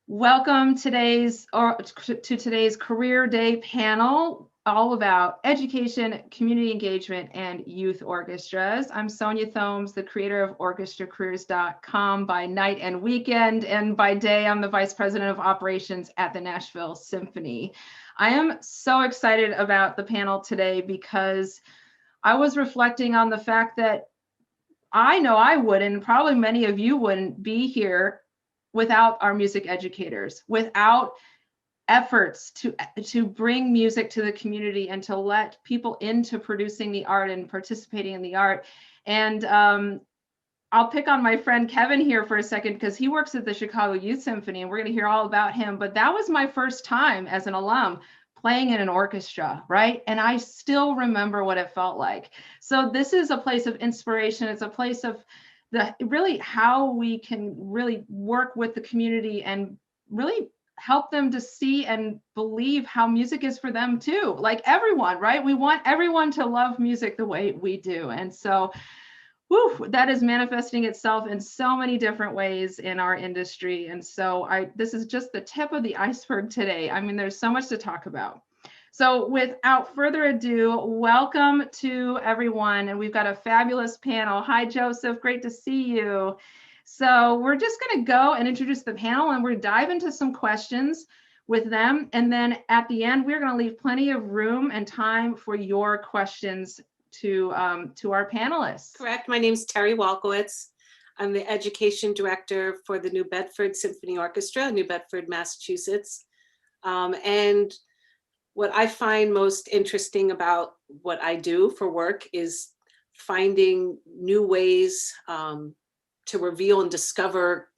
Welcome to today's Career Day panel, all about education, community engagement, and youth orchestras. I'm Sonia Thomes, the creator of orchestracareers.com by night and weekend, and by day, I'm the Vice President of Operations at the Nashville Symphony. I am so excited about the panel today because I was reflecting on the fact that I know I wouldn't, and probably many of you wouldn't be here without our music educators, without efforts to bring music to the community and to let people into producing the art and participating in the art. And I'll pick on my friend Kevin here for a second because he works at the Chicago Youth Symphony and we're going to hear all about him. But that was my first time as an alum playing in an orchestra, right? And I still remember what it felt like. So this is a place of inspiration. It's a place of really how we can really work with the community and really help them to see and believe how music is for them too. Like everyone, right? We want everyone to love music the way we do. And so that is manifesting itself in so many different ways in our industry. And so this is just the tip of the iceberg today. I mean, there's so much to talk about. So without further ado, welcome to everyone. And we've got a fabulous panel. Hi, Joseph, great to see you. So we're just gonna go and introduce the panel and we're gonna dive into some questions with them. And then at the end, we're gonna leave plenty of room and time for your questions to our panelists. Correct, my name is Terry Walkowicz. I'm the education director for the New Bedford Symphony Orchestra, New Bedford, Massachusetts. And what I find most interesting about what I do for work is finding new ways to reveal and discover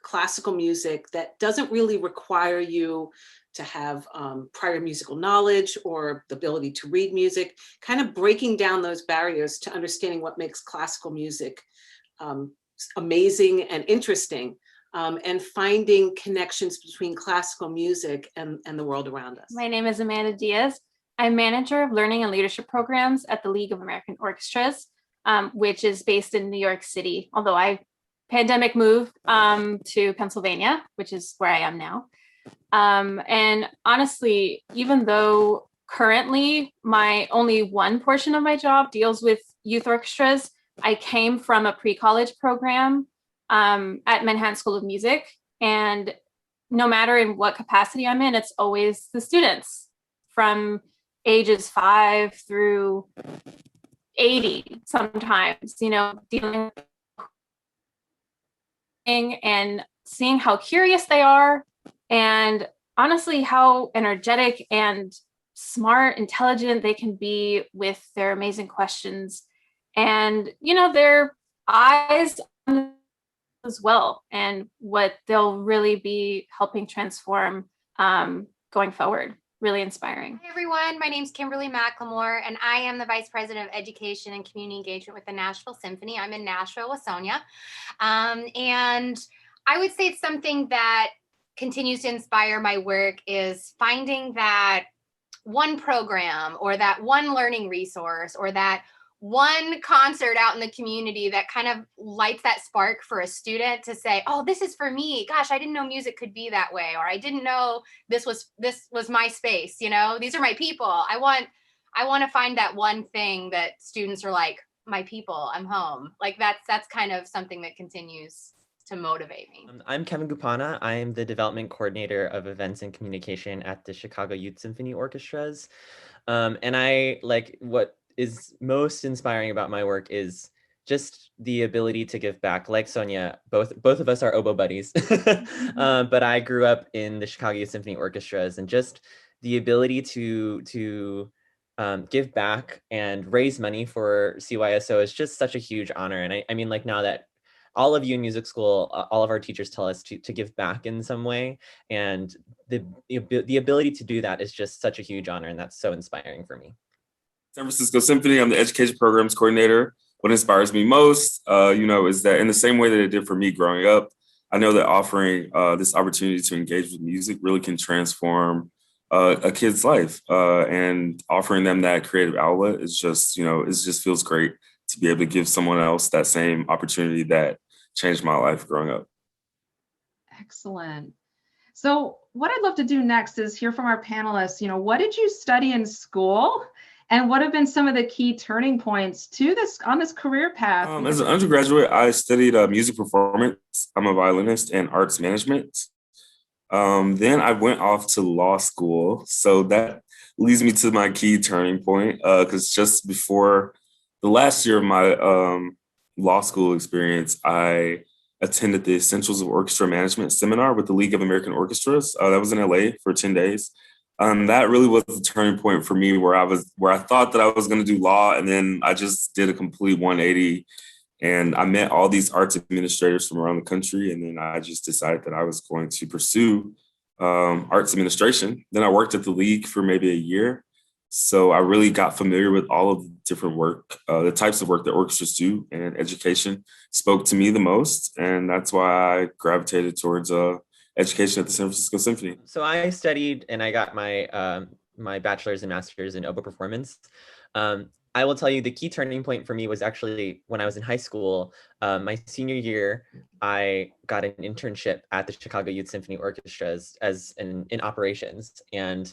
classical music that doesn't really require you to have prior musical knowledge or the ability to read music, kind of breaking down those barriers to understanding what makes classical music amazing and interesting. And finding connections between classical music and the world around us. My name is Amanda Díaz. I'm manager of learning and leadership programs at the League of American Orchestras, which is based in New York City, although I pandemic moved to Pennsylvania, which is where I am now. And honestly, even though currently only one portion of my job deals with youth orchestras, I came from a pre-college program at Manhattan School of Music. And no matter in what capacity I'm in, it's always the students from ages 5 through 80 sometimes, dealing and seeing how curious they are and honestly how energetic and smart, intelligent they can be with their amazing questions and, their eyes on as well, and what they'll really be helping transform going forward. Really inspiring. Hi everyone, my name is Kimberly McLemore and I am the Vice President of Education and Community Engagement with the Nashville Symphony. I'm in Nashville with Sonia. And I would say it's something that continues to inspire my work is finding that one program or that one learning resource or that one concert out in the community that kind of lights that spark for a student to say, oh, this is for me. Gosh, I didn't know music could be that way. Or I didn't know this was my space. These are my people. I want to find that one thing that students are like, my people, I'm home. Like that's kind of something that continues to motivate me. I'm Kevin Gupana. I'm the development coordinator of events and communication at the Chicago Youth Symphony Orchestras. And I what is most inspiring about my work is just the ability to give back. Like Sonia, both of us are oboe buddies, but I grew up in the Chicago Youth Symphony Orchestras, and just the ability to give back and raise money for CYSO is just such a huge honor. And I mean, like now that all of you in music school, all of our teachers tell us to give back in some way, and the ability to do that is just such a huge honor, and that's so inspiring for me. San Francisco Symphony, I'm the education programs coordinator. What inspires me most, is that in the same way that it did for me growing up, I know that offering this opportunity to engage with music really can transform a kid's life, and offering them that creative outlet is just, it just feels great to be able to give someone else that same opportunity that changed my life growing up. Excellent. So what I'd love to do next is hear from our panelists, what did you study in school? And what have been some of the key turning points to this on this career path? As an undergraduate, I studied music performance. I'm a violinist and arts management. Then I went off to law school. So that leads me to my key turning point, because just before the last year of my law school experience, I attended the Essentials of Orchestra Management seminar with the League of American Orchestras. That was in LA for 10 days. That really was the turning point for me where I thought that I was going to do law, and then I just did a complete 180, and I met all these arts administrators from around the country. And then I just decided that I was going to pursue arts administration. Then I worked at the League for maybe a year. So I really got familiar with all of the different work, the types of work that orchestras do, and education spoke to me the most. And that's why I gravitated towards education at the San Francisco Symphony. So I studied and I got my my bachelor's and master's in oboe performance. I will tell you the key turning point for me was actually when I was in high school. My senior year, I got an internship at the Chicago Youth Symphony Orchestras in operations, and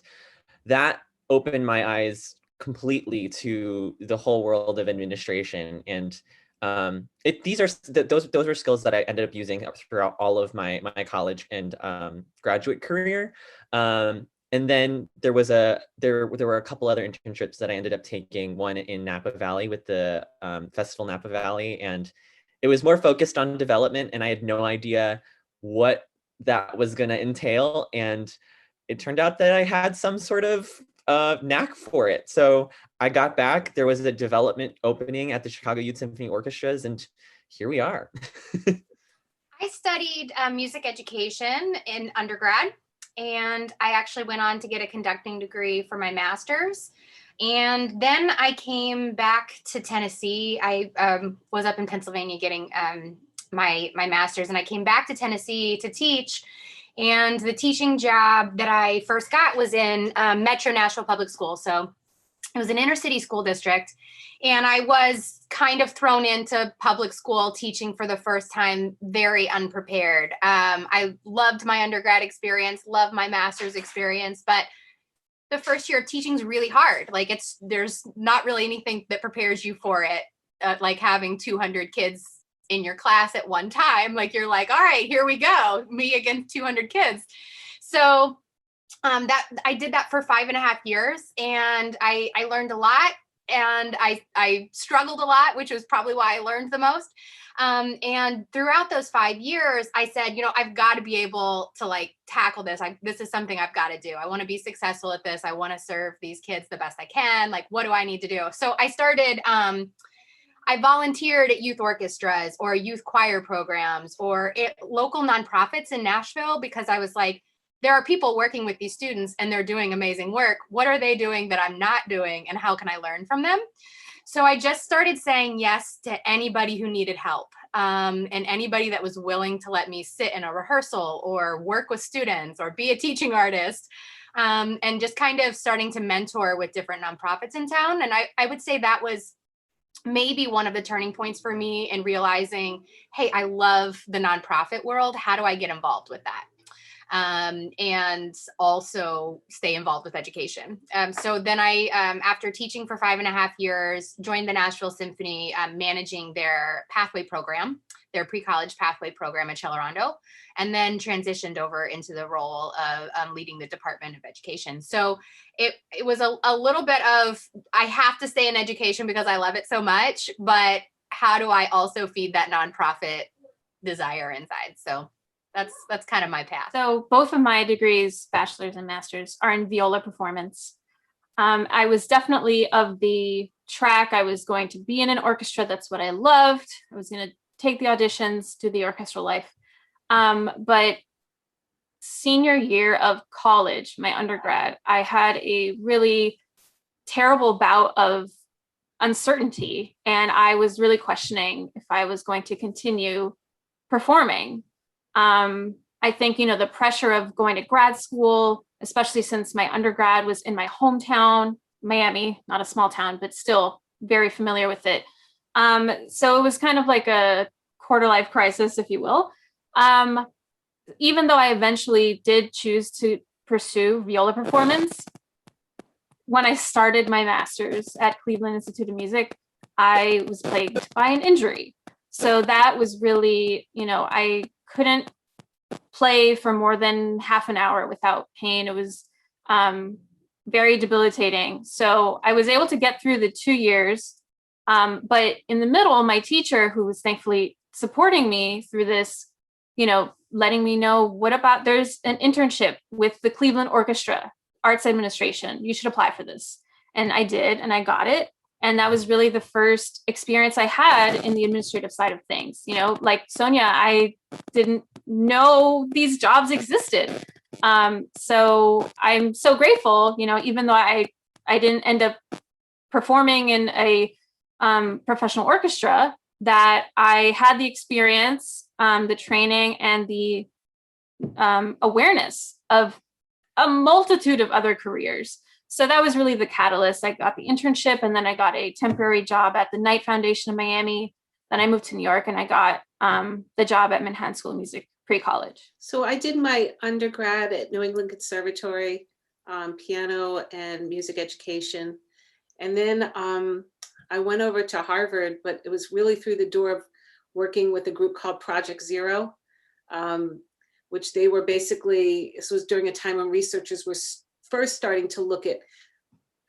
that opened my eyes completely to the whole world of administration. And those were skills that I ended up using throughout all of my college and graduate career. And then there were a couple other internships that I ended up taking, one in Napa Valley with the Festival Napa Valley, and it was more focused on development, and I had no idea what that was going to entail. And it turned out that I had some sort of knack for it. So I got back, there was a development opening at the Chicago Youth Symphony Orchestras, and here we are. I studied music education in undergrad, and I actually went on to get a conducting degree for my master's. And then I came back to Tennessee. I was up in Pennsylvania getting my master's, and I came back to Tennessee to teach. And the teaching job that I first got was in Metro Nashville Public School. So it was an inner city school district. And I was kind of thrown into public school teaching for the first time, very unprepared. I loved my undergrad experience, loved my master's experience, but the first year of teaching is really hard. Like there's not really anything that prepares you for it, like having 200 kids in your class at one time. Like you're like, all right, here we go, me against 200 kids. So that I did that for 5.5 years, and I learned a lot, and I struggled a lot, which was probably why I learned the most. And throughout those 5 years, I said, I've got to be able to tackle this. This is something I've got to do. I want to be successful at this. I want to serve these kids the best I can. Like, what do I need to do? So I started, I volunteered at youth orchestras or youth choir programs or at local nonprofits in Nashville, because I was like, there are people working with these students and they're doing amazing work. What are they doing that I'm not doing, and how can I learn from them? So I just started saying yes to anybody who needed help, and anybody that was willing to let me sit in a rehearsal or work with students or be a teaching artist, and just kind of starting to mentor with different nonprofits in town. And I would say that was maybe one of the turning points for me in realizing, hey, I love the nonprofit world. How do I get involved with that? And also stay involved with education. So then I, after teaching for 5.5 years, joined the Nashville Symphony, managing their pathway program, their pre-college pathway program at Celerando, and then transitioned over into the role of leading the Department of Education. So it was a little bit of, I have to stay in education because I love it so much, but how do I also feed that nonprofit desire inside? So that's kind of my path. So both of my degrees, bachelor's and master's, are in viola performance. I was definitely of the track. I was going to be in an orchestra. That's what I loved. I was going to take the auditions, do the orchestral life. But senior year of college, my undergrad, I had a really terrible bout of uncertainty. And I was really questioning if I was going to continue performing. I think, the pressure of going to grad school, especially since my undergrad was in my hometown, Miami, not a small town, but still very familiar with it. So it was kind of like a quarter life crisis, if you will. even though I eventually did choose to pursue viola performance, when I started my master's at Cleveland Institute of Music, I was plagued by an injury. So that was really, I couldn't play for more than half an hour without pain. It was very debilitating. So I was able to get through the 2 years. But in the middle, my teacher, who was thankfully supporting me through this, letting me know, there's an internship with the Cleveland Orchestra Arts Administration. You should apply for this. And I did, and I got it. And that was really the first experience I had in the administrative side of things. Like Sonia, I didn't know these jobs existed. So I'm so grateful, even though I didn't end up performing in a professional orchestra, that I had the experience, the training, and the awareness of a multitude of other careers. So that was really the catalyst. I got the internship, and then I got a temporary job at the Knight Foundation in Miami. Then I moved to New York, and I got the job at Manhattan School of Music pre-college. So I did my undergrad at New England Conservatory, piano and music education. And then I went over to Harvard, but it was really through the door of working with a group called Project Zero, which they were basically, this was during a time when researchers were first starting to look at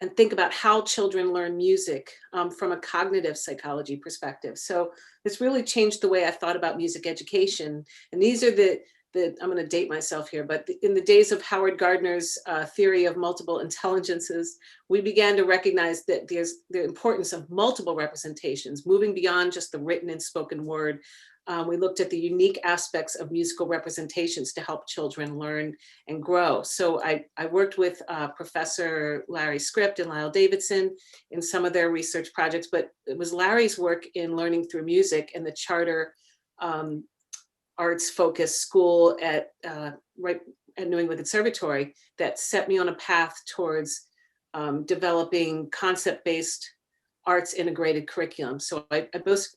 and think about how children learn music from a cognitive psychology perspective. So this really changed the way I thought about music education. And these are I'm going to date myself here, but in the days of Howard Gardner's theory of multiple intelligences, we began to recognize that there's the importance of multiple representations, moving beyond just the written and spoken word. We looked at the unique aspects of musical representations to help children learn and grow. So I worked with Professor Larry Script and Lyle Davidson in some of their research projects, but it was Larry's work in learning through music and the charter arts focused school at New England Conservatory that set me on a path towards developing concept-based arts integrated curriculum. So I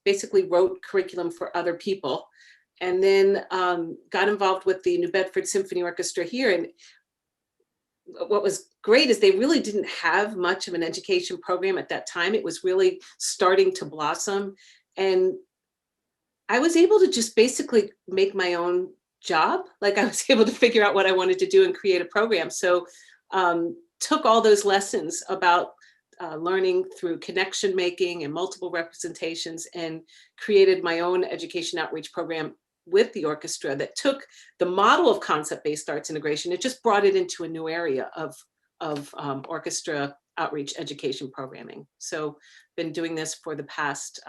basically wrote curriculum for other people, and then got involved with the New Bedford Symphony Orchestra here. And what was great is they really didn't have much of an education program at that time. It was really starting to blossom. And I was able to just basically make my own job. Like I was able to figure out what I wanted to do and create a program. So took all those lessons about learning through connection making and multiple representations, and created my own education outreach program with the orchestra that took the model of concept-based arts integration. It just brought it into a new area of orchestra outreach education programming. So been doing this for the past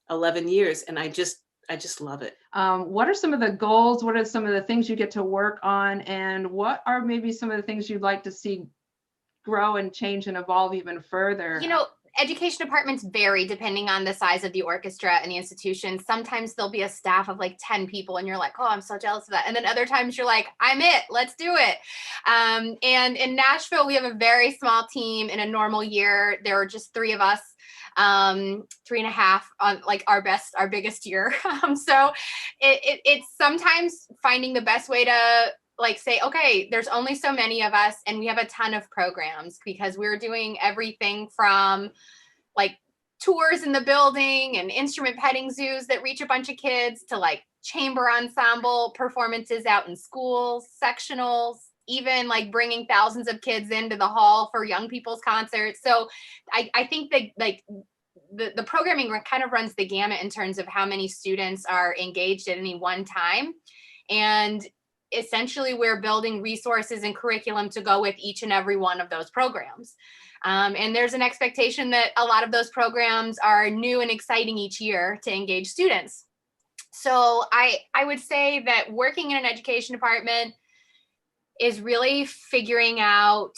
11 years, and I just love it. What are some of the goals? What are some of the things you get to work on? And what are maybe some of the things you'd like to see grow and change and evolve even further? Education departments vary depending on the size of the orchestra and the institution. Sometimes there'll be a staff of like 10 people and you're like, oh, I'm so jealous of that. And then other times you're like, I'm it, let's do it. And in Nashville, we have a very small team. In a normal year, there are just 3 of us, 3.5 on like our biggest year. So it's sometimes finding the best way to like say, okay, there's only so many of us and we have a ton of programs, because we're doing everything from like tours in the building and instrument petting zoos that reach a bunch of kids to like chamber ensemble performances out in schools, sectionals, even like bringing thousands of kids into the hall for young people's concerts. So I think that like the programming kind of runs the gamut in terms of how many students are engaged at any one time. And essentially we're building resources and curriculum to go with each and every one of those programs. And there's an expectation that a lot of those programs are new and exciting each year to engage students. So I would say that working in an education department is really figuring out,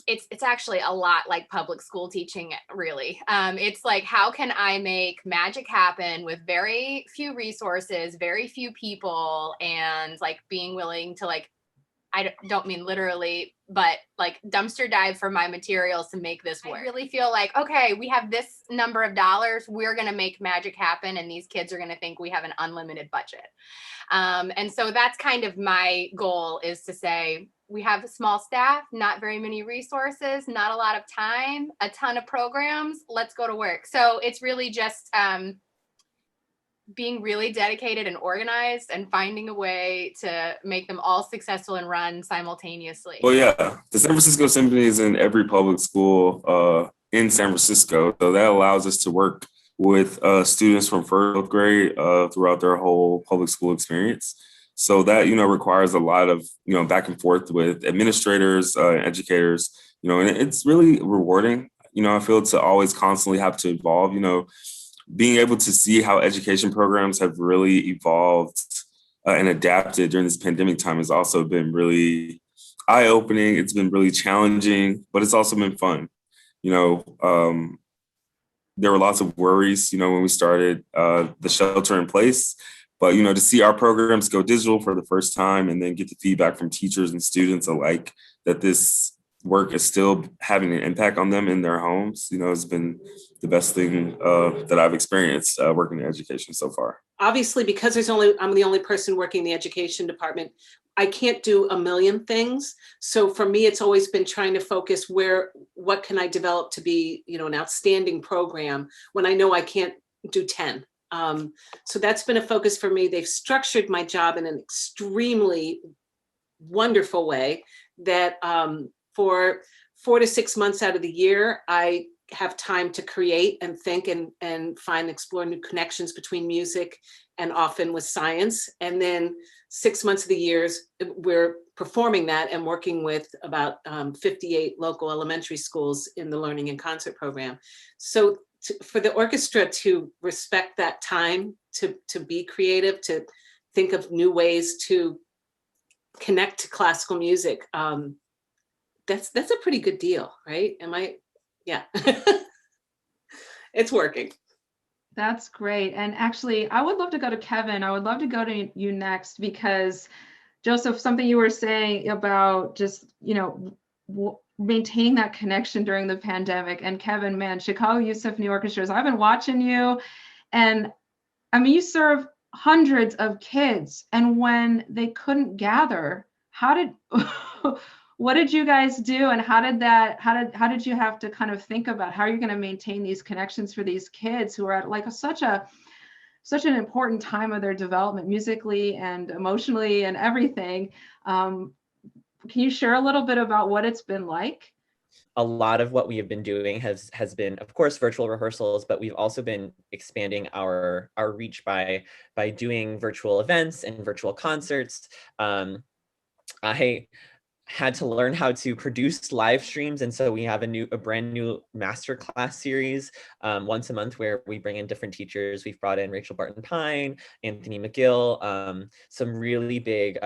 it's actually a lot like public school teaching, really. It's like, how can I make magic happen with very few resources, very few people, and like being willing to like I don't mean literally, but like dumpster dive for my materials to make this work. I really feel like, okay, we have this number of dollars, we're going to make magic happen. And these kids are going to think we have an unlimited budget. And so that's kind of my goal, is to say, we have a small staff, not very many resources, not a lot of time, a ton of programs, let's go to work. So it's really just being really dedicated and organized and finding a way to make them all successful and run simultaneously. Well, yeah, the San Francisco Symphony is in every public school in San Francisco. So that allows us to work with students from first grade throughout their whole public school experience. So that, requires a lot of, back and forth with administrators, educators, and it's really rewarding. I feel to always constantly have to evolve, being able to see how education programs have really evolved and adapted during this pandemic time has also been really eye-opening. It's been really challenging, but it's also been fun. There were lots of worries, when we started the shelter in place, but, to see our programs go digital for the first time and then get the feedback from teachers and students alike that this work is still having an impact on them in their homes, has been the best thing that I've experienced working in education so far. Obviously, because I'm the only person working in the education department, I can't do a million things. So for me, it's always been trying to focus what can I develop to be, an outstanding program when I know I can't do 10. So that's been a focus for me. They've structured my job in an extremely wonderful way that for 4 to 6 months out of the year, I have time to create and think and explore new connections between music and often with science. And then 6 months of the years, we're performing that and working with about 58 local elementary schools in the Learning and Concert program. So for the orchestra to respect that time, to be creative, to think of new ways to connect to classical music, that's a pretty good deal, right? Yeah. It's working. That's great. And actually, I would love to go to Kevin. I would love to go to you next, because Joseph, something you were saying about just, maintaining that connection during the pandemic. And Kevin, man, Chicago Youth Symphony Orchestras, I've been watching you, and I mean, you serve hundreds of kids, and when they couldn't gather, what did you guys do, and how did you have to kind of think about how you're going to maintain these connections for these kids who are at like such an important time of their development, musically and emotionally and everything? Can you share a little bit about what it's been like? A lot of what we have been doing has been, of course, virtual rehearsals, but we've also been expanding our reach by doing virtual events and virtual concerts. I had to learn how to produce live streams, and so we have a brand new masterclass series once a month where we bring in different teachers. We've brought in Rachel Barton Pine, Anthony McGill, some really big,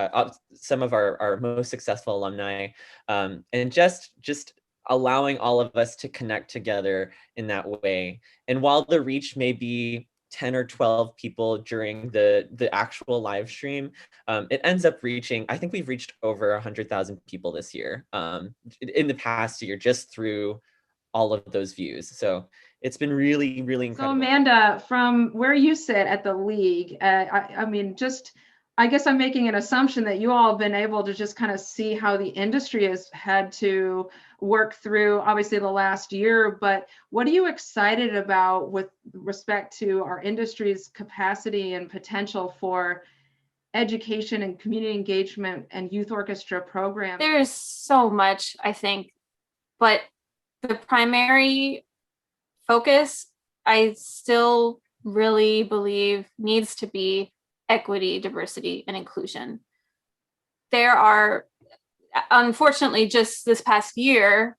some of our most successful alumni, and just allowing all of us to connect together in that way. And while the reach may be 10 or 12 people during the actual live stream, it ends up reaching, I think we've reached over 100,000 people this year, in the past year, just through all of those views. So it's been really, really incredible. So Amanda, from where you sit at the league, I guess I'm making an assumption that you all have been able to just kind of see how the industry has had to work through, obviously, the last year. But what are you excited about with respect to our industry's capacity and potential for education and community engagement and youth orchestra programs? There's so much, I think, but the primary focus, I still really believe, needs to be equity, diversity, and inclusion. There are, unfortunately, just this past year,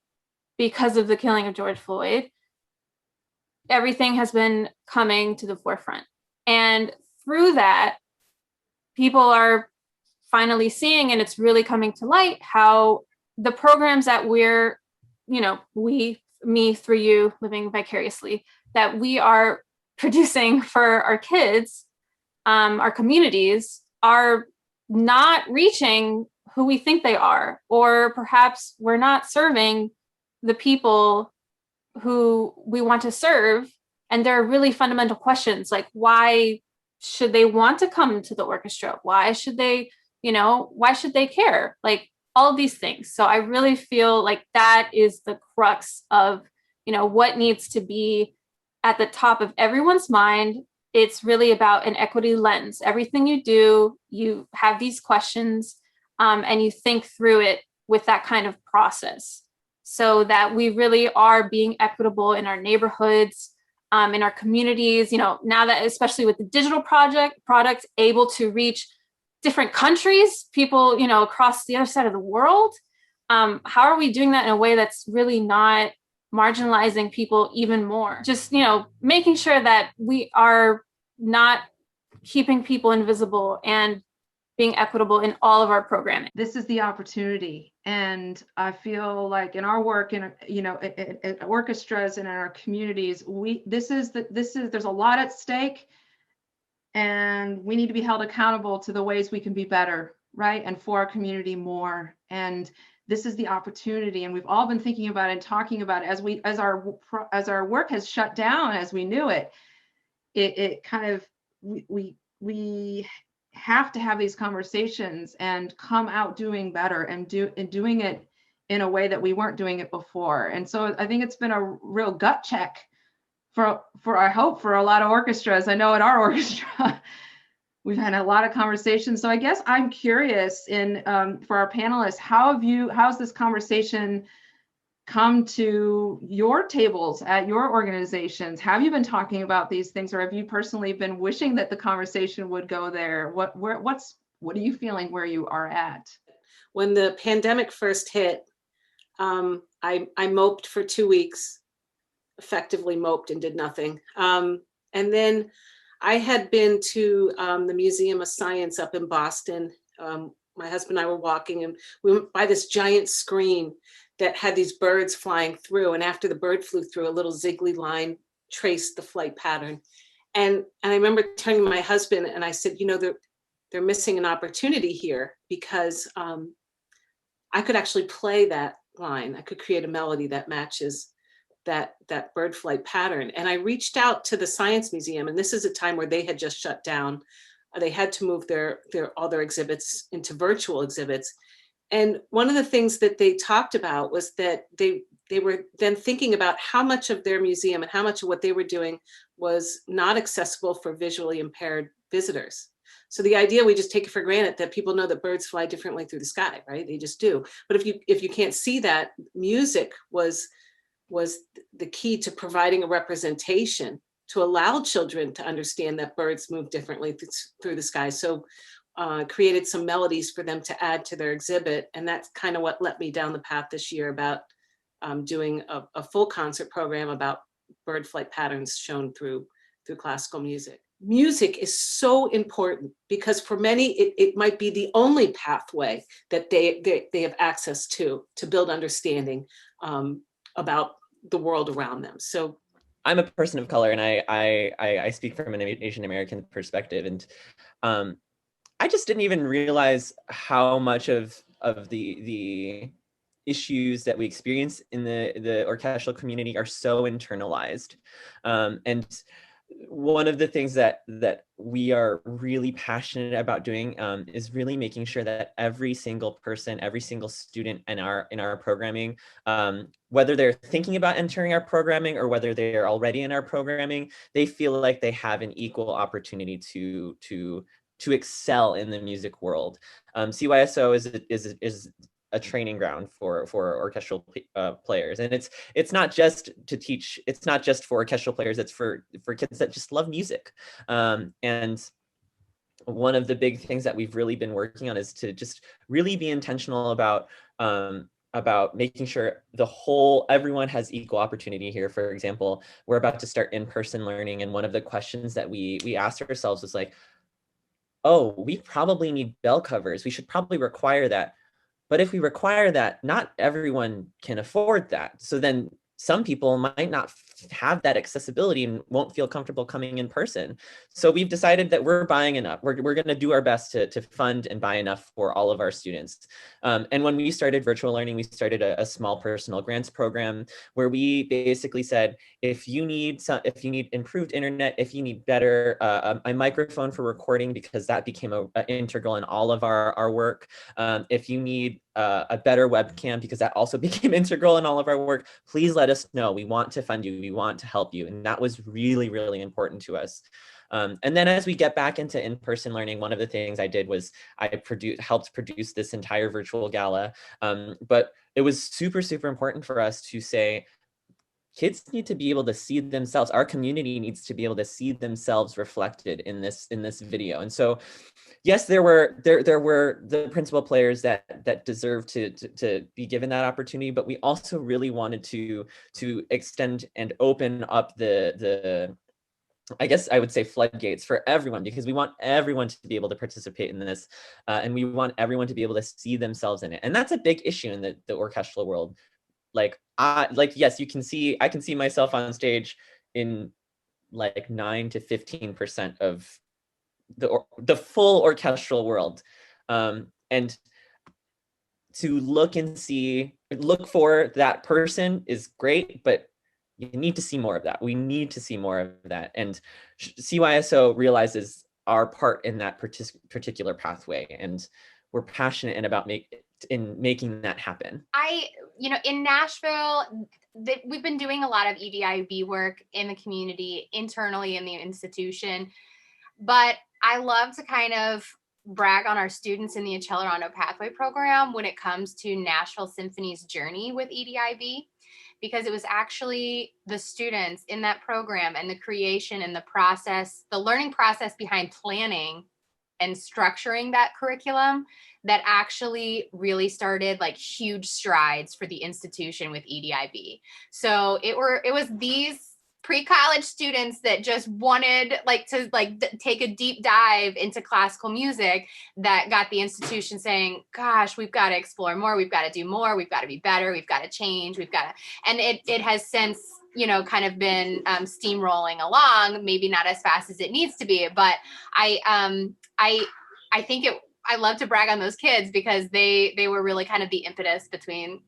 because of the killing of George Floyd, everything has been coming to the forefront. And through that, people are finally seeing, and it's really coming to light, how the programs that we're, me through you, living vicariously, that we are producing for our kids, our communities, are not reaching who we think they are, or perhaps we're not serving the people who we want to serve. And there are really fundamental questions like, why should they want to come to the orchestra? Why should they, why should they care? Like all of these things. So I really feel like that is the crux of, what needs to be at the top of everyone's mind. It's really about an equity lens. Everything you do, you have these questions and you think through it with that kind of process so that we really are being equitable in our neighborhoods, in our communities, now that, especially with the digital products able to reach different countries, people, across the other side of the world. How are we doing that in a way that's really not marginalizing people even more? Just, making sure that we are not keeping people invisible and being equitable in all of our programming. This is the opportunity. And I feel like in our work in orchestras and in our communities, there's a lot at stake, and we need to be held accountable to the ways we can be better, right? And for our community more. And this is the opportunity. And we've all been thinking about it and talking about it as our work has shut down as we knew it. It kind of, we have to have these conversations and come out doing better and doing it in a way that we weren't doing it before. And so I think it's been a real gut check for I hope for a lot of orchestras. I know at our orchestra, we've had a lot of conversations. So I guess I'm curious for our panelists, how's this conversation come to your tables at your organizations? Have you been talking about these things, or have you personally been wishing that the conversation would go there? What are you feeling where you are at? When the pandemic first hit, I moped for 2 weeks, effectively moped and did nothing. And then I had been to the Museum of Science up in Boston. My husband and I were walking, and we went by this giant screen that had these birds flying through. And after the bird flew through, a little ziggly line traced the flight pattern. And I remember turning to my husband and I said, they're missing an opportunity here, because I could actually play that line. I could create a melody that matches that bird flight pattern. And I reached out to the Science Museum, and this is a time where they had just shut down. They had to move all their exhibits into virtual exhibits. And one of the things that they talked about was that they were then thinking about how much of their museum and how much of what they were doing was not accessible for visually impaired visitors. So the idea, we just take it for granted that people know that birds fly differently through the sky, right? They just do. But if you can't see that, music was the key to providing a representation to allow children to understand that birds move differently through the sky. So created some melodies for them to add to their exhibit. And that's kind of what led me down the path this year about doing a full concert program about bird flight patterns shown through classical music. Music is so important because for many, it might be the only pathway that they have access to build understanding about the world around them. So I'm a person of color, and I speak from an Asian American perspective, and I just didn't even realize how much of the issues that we experience in the orchestral community are so internalized. And one of the things that we are really passionate about doing is really making sure that every single person, every single student in our programming, whether they're thinking about entering our programming or whether they are already in our programming, they feel like they have an equal opportunity to excel in the music world. CYSO is a training ground for orchestral players, and it's not just to teach. It's not just for orchestral players. It's for kids that just love music. And one of the big things that we've really been working on is to just really be intentional about making sure everyone has equal opportunity here. For example, we're about to start in-person learning, and one of the questions that we asked ourselves was like, oh, we probably need bell covers. We should probably require that. But if we require that, not everyone can afford that. So then some people might not have that accessibility and won't feel comfortable coming in person. So we've decided that we're buying enough. We're going to do our best to fund and buy enough for all of our students. And when we started virtual learning, we started a small personal grants program where we basically said, if you need improved internet, if you need better a microphone for recording, because that became a integral in all of our work. If you need a better webcam, because that also became integral in all of our work, please let us know. We want to fund you. We want to help you. And that was really, really important to us. And then as we get back into in-person learning, one of the things I did was I helped produce this entire virtual gala. But it was super, super important for us to say, kids need to be able to see themselves. Our community needs to be able to see themselves reflected in this video. And so, yes, there were the principal players that deserved to be given that opportunity, but we also really wanted to extend and open up the I guess I would say floodgates for everyone, because we want everyone to be able to participate in this, and we want everyone to be able to see themselves in it. And that's a big issue in the orchestral world. Yes, I can see myself on stage in like 9 to 15% of the full orchestral world. And to look for that person is great, but you need to see more of that. We need to see more of that. And CYSO realizes our part in that particular pathway, and we're passionate about making that happen. In Nashville, we've been doing a lot of EDIB work in the community, internally in the institution, but I love to kind of brag on our students in the Accelerando Pathway program when it comes to Nashville Symphony's journey with EDIB, because it was actually the students in that program and the creation and the process, the learning process behind planning and structuring that curriculum that actually really started like huge strides for the institution with EDIB. So it was these pre-college students that just wanted to take a deep dive into classical music that got the institution saying, gosh, we've got to explore more, we've got to do more, we've got to be better, we've got to change, and it has since kind of been steamrolling along, maybe not as fast as it needs to be, but I think I love to brag on those kids because they were really kind of the impetus between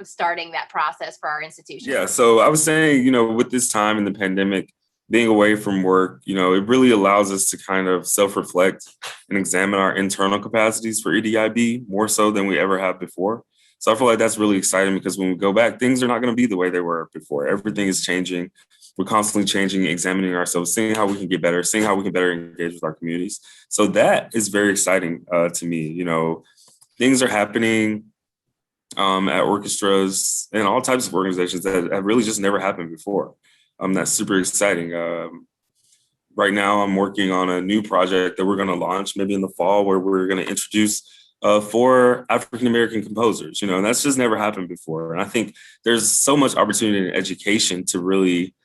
starting that process for our institution. Yeah, so I was saying, with this time in the pandemic, being away from work, it really allows us to kind of self-reflect and examine our internal capacities for EDIB more so than we ever have before. So I feel like that's really exciting, because when we go back, things are not going to be the way they were before. Everything is changing. We're constantly changing, examining ourselves, seeing how we can get better, seeing how we can better engage with our communities. So that is very exciting to me. Things are happening at orchestras and all types of organizations that have really just never happened before. That's super exciting. Right now, I'm working on a new project that we're going to launch maybe in the fall, where we're going to introduce 4 African-American composers, and that's just never happened before. And I think there's so much opportunity in education to really,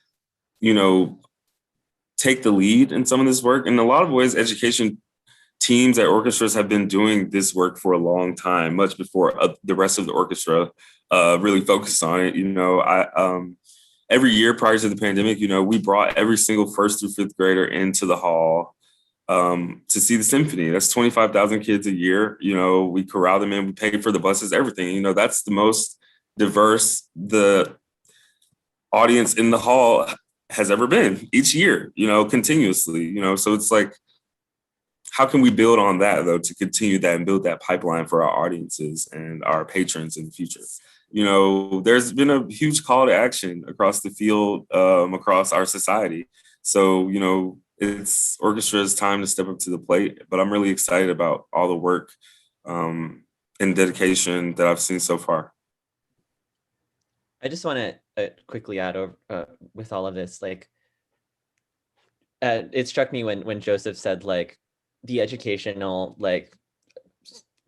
take the lead in some of this work. In a lot of ways, education teams at orchestras have been doing this work for a long time, much before the rest of the orchestra really focused on it. Every year prior to the pandemic, we brought every single 1st through 5th grader into the hall to see the symphony. That's 25,000 kids a year. We corral them in, we pay for the buses, everything. That's the most diverse the audience in the hall has ever been each year, continuously. So it's like, how can we build on that, though, to continue that and build that pipeline for our audiences and our patrons in the future? There's been a huge call to action across the field, across our society. So, it's orchestra's time to step up to the plate, but I'm really excited about all the work and dedication that I've seen so far. I just want to quickly add with all of this, it struck me when Joseph said, the educational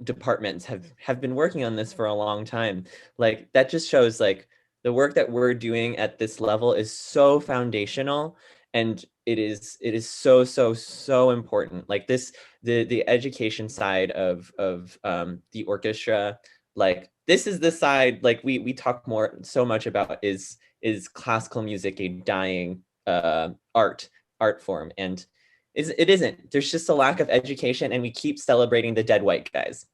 departments have been working on this for a long time. That just shows the work that we're doing at this level is so foundational, and it is so important. The education side of the orchestra, this is the side we talk so much about is is classical music a dying art form? And it isn't. There's just a lack of education, and we keep celebrating the dead white guys.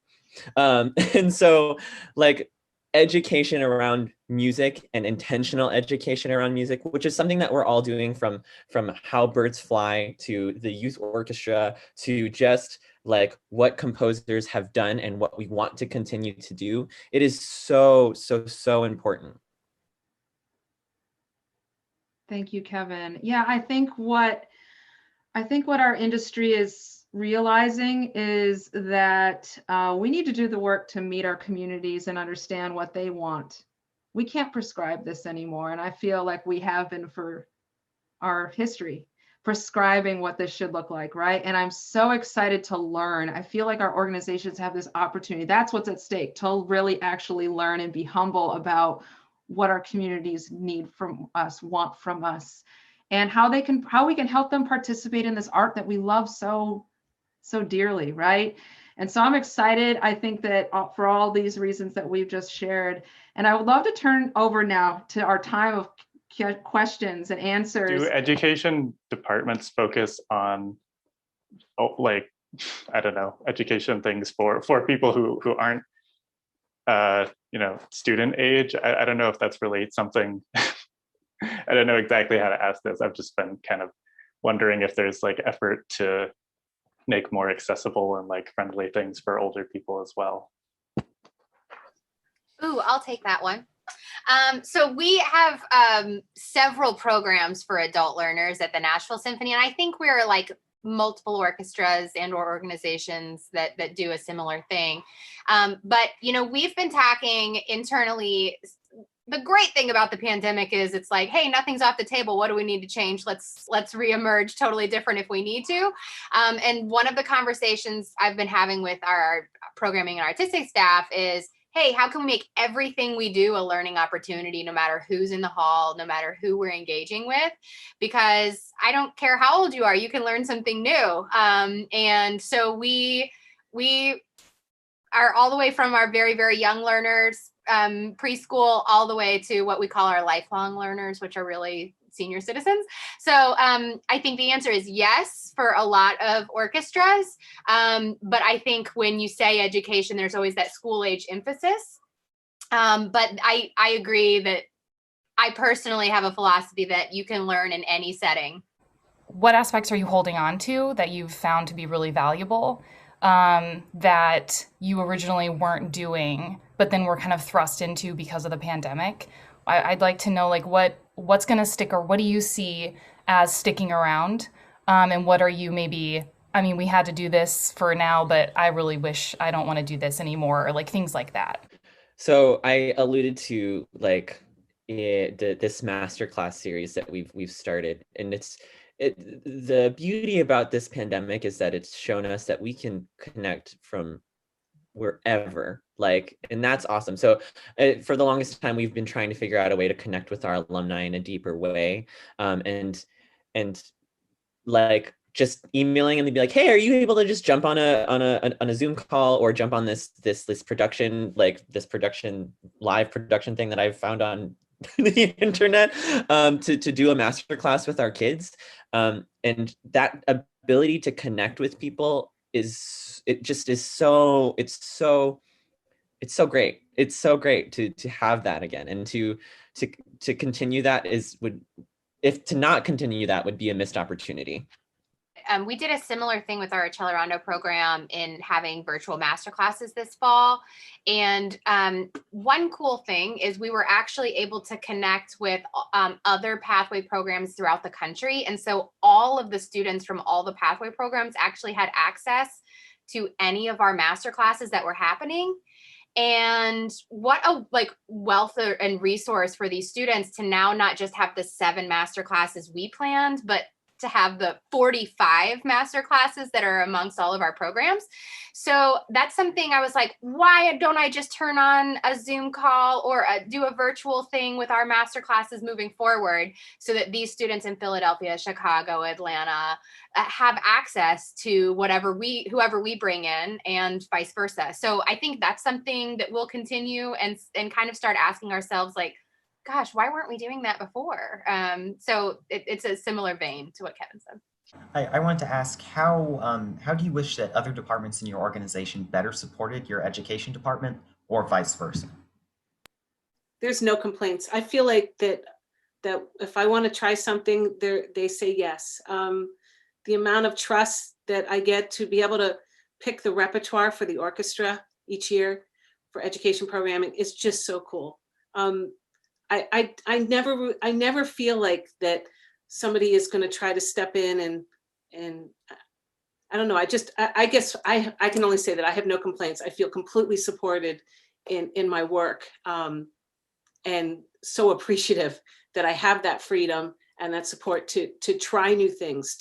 And so, like, education around music and intentional education around music, which is something that we're all doing, from How Birds Fly to the youth orchestra to just like what composers have done and what we want to continue to do. It is so important. Thank you, Kevin. Yeah, I think what our industry is realizing is that we need to do the work to meet our communities and understand what they want. We can't prescribe this anymore. And I feel like we have been for our history, prescribing what this should look like, right? And I'm so excited to learn. I feel like our organizations have this opportunity. That's what's at stake, to really actually learn and be humble about what our communities need from us, want from us, and how we can help them participate in this art that we love so dearly, right? And so I'm excited. I think that for all these reasons that we've just shared, and I would love to turn over now to our time of questions and answers. Do education departments focus on, like, I don't know, education things for people who aren't, student age? I don't know if that's really something. I don't know exactly how to ask this. I've just been kind of wondering if there's like effort to make more accessible and like friendly things for older people as well. Ooh, I'll take that one. So we have several programs for adult learners at the Nashville Symphony, and I think we're like multiple orchestras and or organizations that do a similar thing. But we've been talking internally. The great thing about the pandemic is it's like, hey, nothing's off the table. What do we need to change? Let's reemerge totally different if we need to. And one of the conversations I've been having with our programming and artistic staff is, hey, how can we make everything we do a learning opportunity, no matter who's in the hall, no matter who we're engaging with? Because I don't care how old you are, you can learn something new. And so we are all the way from our very, very young learners, preschool, all the way to what we call our lifelong learners, which are really senior citizens. So I think the answer is yes for a lot of orchestras. But I think when you say education, there's always that school age emphasis. But I agree that I personally have a philosophy that you can learn in any setting. What aspects are you holding on to that you've found to be really valuable, that you originally weren't doing, but then were kind of thrust into because of the pandemic? I'd like to know, like, what's going to stick, or what do you see as sticking around? And what are you maybe, we had to do this for now, but I really wish I don't want to do this anymore, or like things like that. So I alluded to like this masterclass series that we've started, and the beauty about this pandemic is that it's shown us that we can connect from wherever, and that's awesome. So for the longest time, we've been trying to figure out a way to connect with our alumni in a deeper way, and like just emailing and they'd be like, hey, are you able to just jump on a Zoom call or jump on this production, live production thing that I've found on the internet, to do a masterclass with our kids. And that ability to connect with people it's so great. It's so great to have that again, and to continue that if to not continue that would be a missed opportunity. We did a similar thing with our Accelerando program in having virtual masterclasses this fall. And one cool thing is we were actually able to connect with other pathway programs throughout the country. And so all of the students from all the pathway programs actually had access to any of our masterclasses that were happening. And what a wealth and resource for these students to now not just have the 7 masterclasses we planned, but to have the 45 master classes that are amongst all of our programs. So that's something I was like, why don't I just turn on a Zoom call or do a virtual thing with our master classes moving forward, so that these students in Philadelphia, Chicago, Atlanta have access to whoever we bring in, and vice versa. So I think that's something that we'll continue and kind of start asking ourselves, like, gosh, why weren't we doing that before? So it's a similar vein to what Kevin said. I wanted to ask, how do you wish that other departments in your organization better supported your education department, or vice versa? There's no complaints. I feel like that if I want to try something, they say yes. The amount of trust that I get to be able to pick the repertoire for the orchestra each year for education programming is just so cool. I never feel like that somebody is going to try to step in and I don't know. I guess I can only say that I have no complaints. I feel completely supported in my work, and so appreciative that I have that freedom and that support to try new things,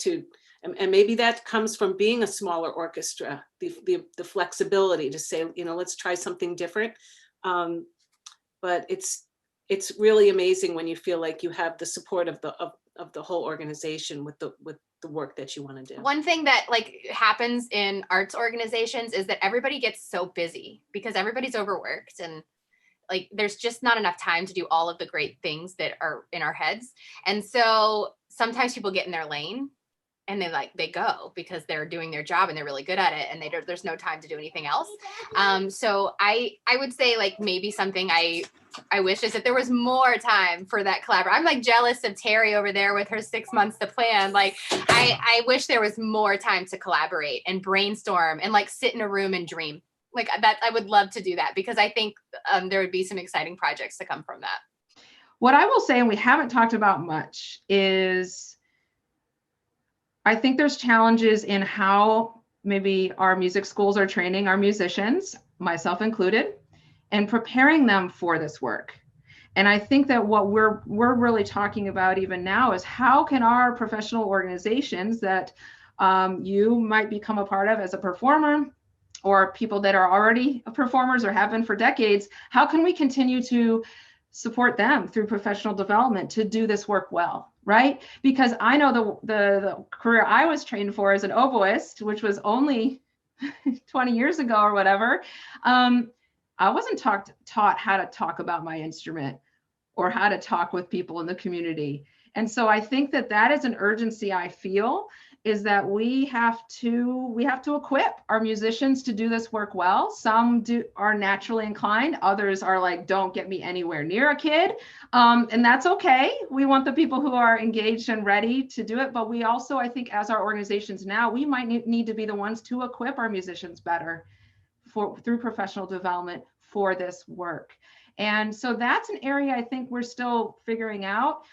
and maybe that comes from being a smaller orchestra, the flexibility to say, let's try something different. But it's really amazing when you feel like you have the support of the whole organization with the work that you want to do. One thing that happens in arts organizations is that everybody gets so busy because everybody's overworked, and there's just not enough time to do all of the great things that are in our heads. And so sometimes people get in their lane and they go because they're doing their job and they're really good at it, and there's no time to do anything else. So I would say maybe something I wish is that there was more time for that collaboration. I'm jealous of Terry over there with her 6 months to plan. I wish there was more time to collaborate and brainstorm and sit in a room and dream that. I would love to do that because I think there would be some exciting projects to come from that. What I will say, and we haven't talked about much, is I think there's challenges in how maybe our music schools are training our musicians, myself included, and preparing them for this work. And I think that what we're really talking about even now is how can our professional organizations that you might become a part of as a performer, or people that are already performers or have been for decades, how can we continue to support them through professional development to do this work well, right? Because I know the career I was trained for as an oboist, which was only 20 years ago or whatever, I wasn't taught how to talk about my instrument or how to talk with people in the community. And so I think that is an urgency I feel, is that we have to equip our musicians to do this work well. Some are naturally inclined, others are don't get me anywhere near a kid. And that's okay. We want the people who are engaged and ready to do it. But we also, I think as our organizations now, we might need to be the ones to equip our musicians better through professional development for this work. And so that's an area I think we're still figuring out.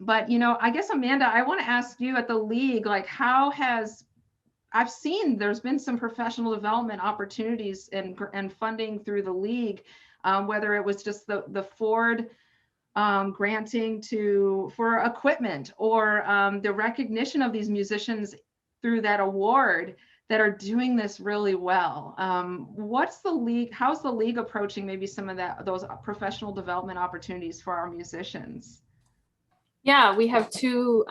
But, I guess, Amanda, I want to ask you at the league, I've seen there's been some professional development opportunities and funding through the league, whether it was just the Ford granting for equipment, or the recognition of these musicians through that award that are doing this really well. How's the league approaching maybe some of those professional development opportunities for our musicians? Yeah, we have 2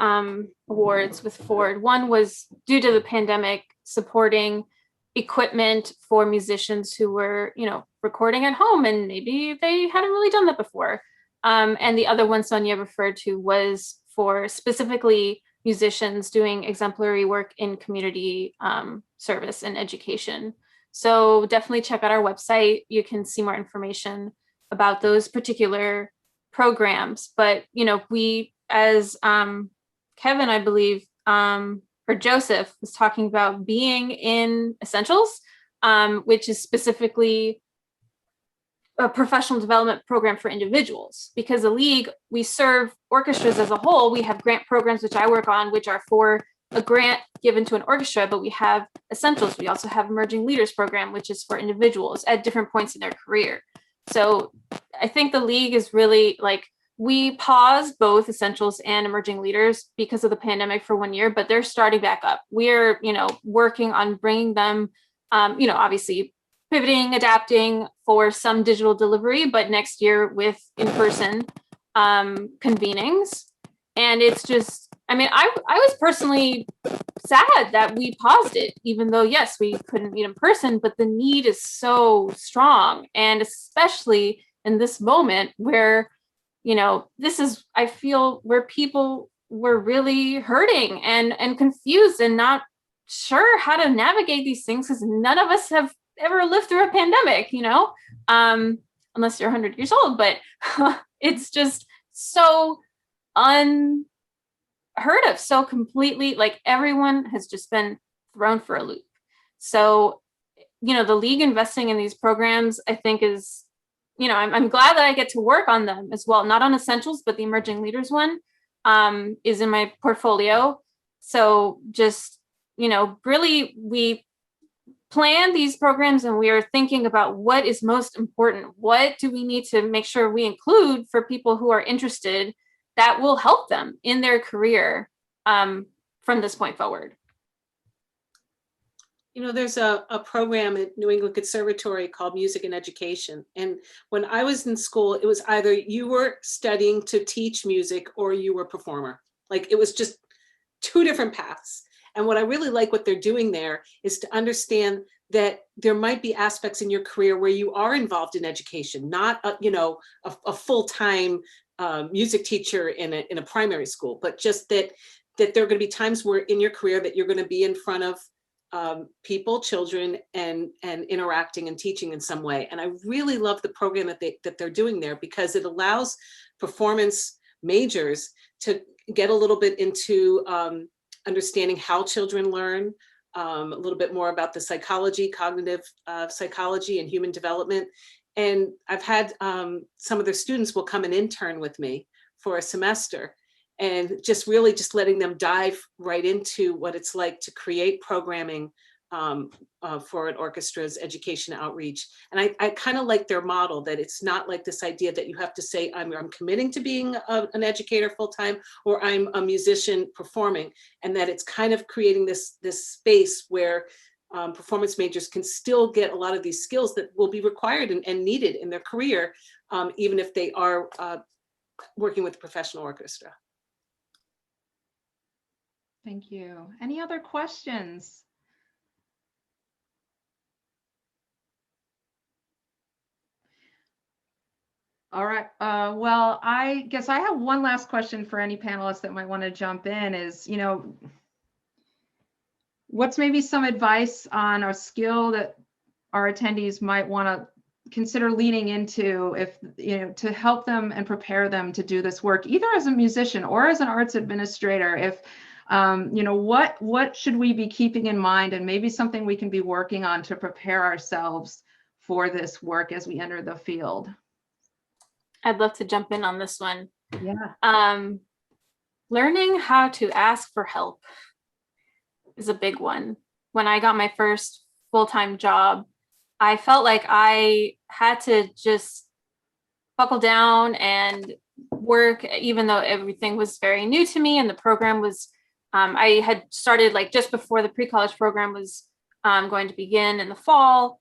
awards with Ford. One was due to the pandemic, supporting equipment for musicians who were, recording at home and maybe they hadn't really done that before. And the other one Sonia referred to was for specifically musicians doing exemplary work in community service and education. So definitely check out our website. You can see more information about those particular programs. But, we, as Kevin, I believe, or Joseph was talking about, being in Essentials, which is specifically a professional development program for individuals. Because the league, we serve orchestras as a whole. We have grant programs, which I work on, which are for a grant given to an orchestra, but we have Essentials. We also have Emerging Leaders program, which is for individuals at different points in their career. So I think the league is really we paused both Essentials and Emerging Leaders because of the pandemic for 1 year, but they're starting back up. We're, working on bringing them, obviously pivoting, adapting for some digital delivery, but next year with in-person convenings. And it's just, I was personally sad that we paused it, even though, yes, we couldn't meet in person, but the need is so strong. And especially in this moment where this is, I feel, where people were really hurting and confused and not sure how to navigate these things, because none of us have ever lived through a pandemic, unless you're 100 years old, but it's just so unheard of, so completely, like, everyone has just been thrown for a loop. So, the league investing in these programs, I think, is, I'm glad that I get to work on them as well. Not on Essentials, but the Emerging Leaders one is in my portfolio. So just, really, we plan these programs and we are thinking about what is most important. What do we need to make sure we include for people who are interested that will help them in their career from this point forward? There's a program at New England Conservatory called Music and Education. And when I was in school, it was either you were studying to teach music or you were a performer. Like, it was just two different paths. And what I really like what they're doing there is to understand that there might be aspects in your career where you are involved in education, not a full-time music teacher in a primary school, but just that there are going to be times where in your career that you're going to be in front of people, children, and interacting and teaching in some way. And I really love the program that they're doing there, because it allows performance majors to get a little bit into understanding how children learn, a little bit more about the psychology, cognitive psychology and human development. And I've had some of their students will come and intern with me for a semester, and just letting them dive right into what it's like to create programming for an orchestra's education outreach. And I kind of like their model, that it's not like this idea that you have to say, I'm committing to being an educator full-time, or I'm a musician performing, and that it's kind of creating this space where performance majors can still get a lot of these skills that will be required and needed in their career, even if they are working with a professional orchestra. Thank you. Any other questions? All right. Well, I guess I have one last question for any panelists that might want to jump in is, what's maybe some advice on a skill that our attendees might want to consider leaning into, if, to help them and prepare them to do this work, either as a musician or as an arts administrator? If what should we be keeping in mind, and maybe something we can be working on to prepare ourselves for this work as we enter the field? I'd love to jump in on this one. Yeah. Learning how to ask for help is a big one. When I got my first full-time job, I felt like I had to just buckle down and work, even though everything was very new to me and the program was I had started like just before the pre-college program was going to begin in the fall.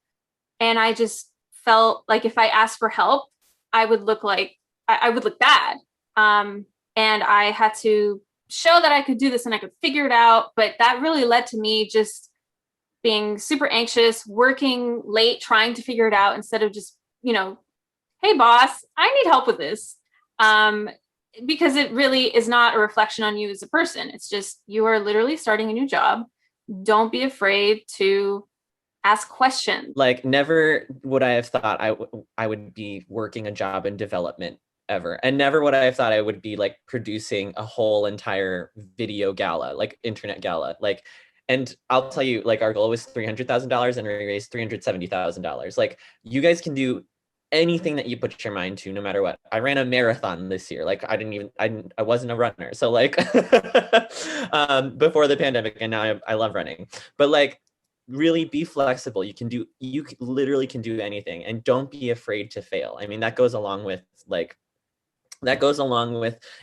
And I just felt like if I asked for help, I would look bad. And I had to show that I could do this and I could figure it out. But that really led to me just being super anxious, working late, trying to figure it out instead of just, hey boss, I need help with this. Because it really is not a reflection on you as a person. It's just, you are literally starting a new job. Don't be afraid to ask questions. Like, never would I have thought I would be working a job in development ever. And never would I have thought I would be like producing a whole entire video gala, like internet gala. Like, and I'll tell you, like, our goal was $300,000 and we raised $370,000. Like, you guys can do anything that you put your mind to, no matter what. I ran a marathon this year. Like, I wasn't a runner. So like, before the pandemic, and now I love running, but like, really be flexible. You literally can do anything, and don't be afraid to fail. I mean, that goes along with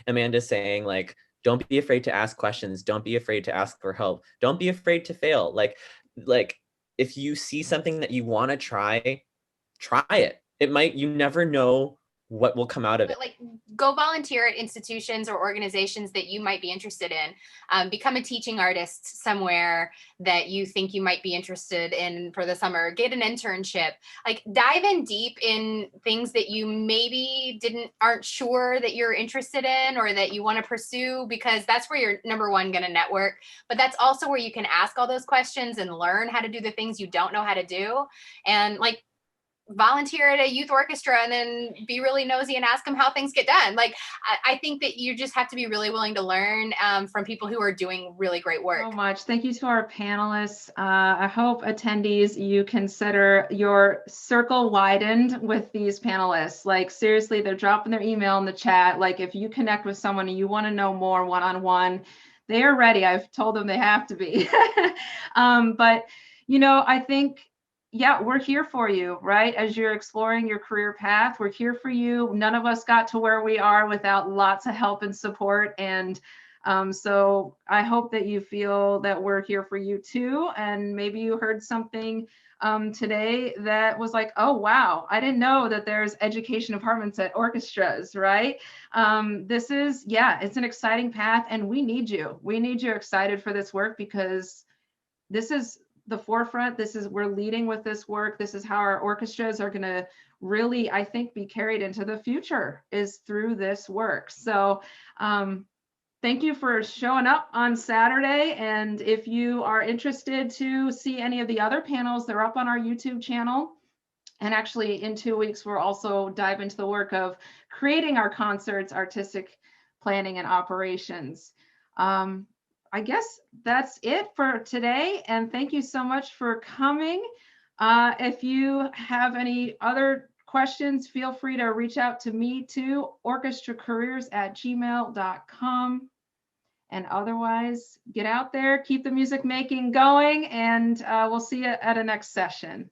Amanda saying, like, don't be afraid to ask questions. Don't be afraid to ask for help. Don't be afraid to fail. Like if you see something that you want to try it. You never know what will come out of it. But like, go volunteer at institutions or organizations that you might be interested in. Become a teaching artist somewhere that you think you might be interested in for the summer. Get an internship. Like, dive in deep in things that you maybe aren't sure that you're interested in or that you want to pursue, because that's where you're, number one, going to network. But that's also where you can ask all those questions and learn how to do the things you don't know how to do. And like, volunteer at a youth orchestra and then be really nosy and ask them how things get done. Like, I think that you just have to be really willing to learn from people who are doing really great work. So much. Thank you to our panelists. I hope attendees, you consider your circle widened with these panelists. Like, seriously, they're dropping their email in the chat. Like, if you connect with someone and you want to know more one-on-one, they are ready. I've told them they have to be. But, you know, I think, yeah, we're here for you, right? As you're exploring your career path, we're here for you. None of us got to where we are without lots of help and support. And so I hope that you feel that we're here for you too. And maybe you heard something today that was like, oh, wow, I didn't know that there's education departments at orchestras, right? This is, yeah, it's an exciting path, and we need you. We need you excited for this work, because this is the forefront. We're leading with this work. This is how our orchestras are going to really, I think, be carried into the future, is through this work. So thank you for showing up on Saturday. And if you are interested to see any of the other panels, they're up on our YouTube channel. And actually, in 2 weeks, we'll also dive into the work of creating our concerts, artistic planning, and operations. I guess that's it for today. And thank you so much for coming. If you have any other questions, feel free to reach out to me too, orchestracareers@gmail.com. And otherwise, get out there, keep the music making going, and we'll see you at a next session.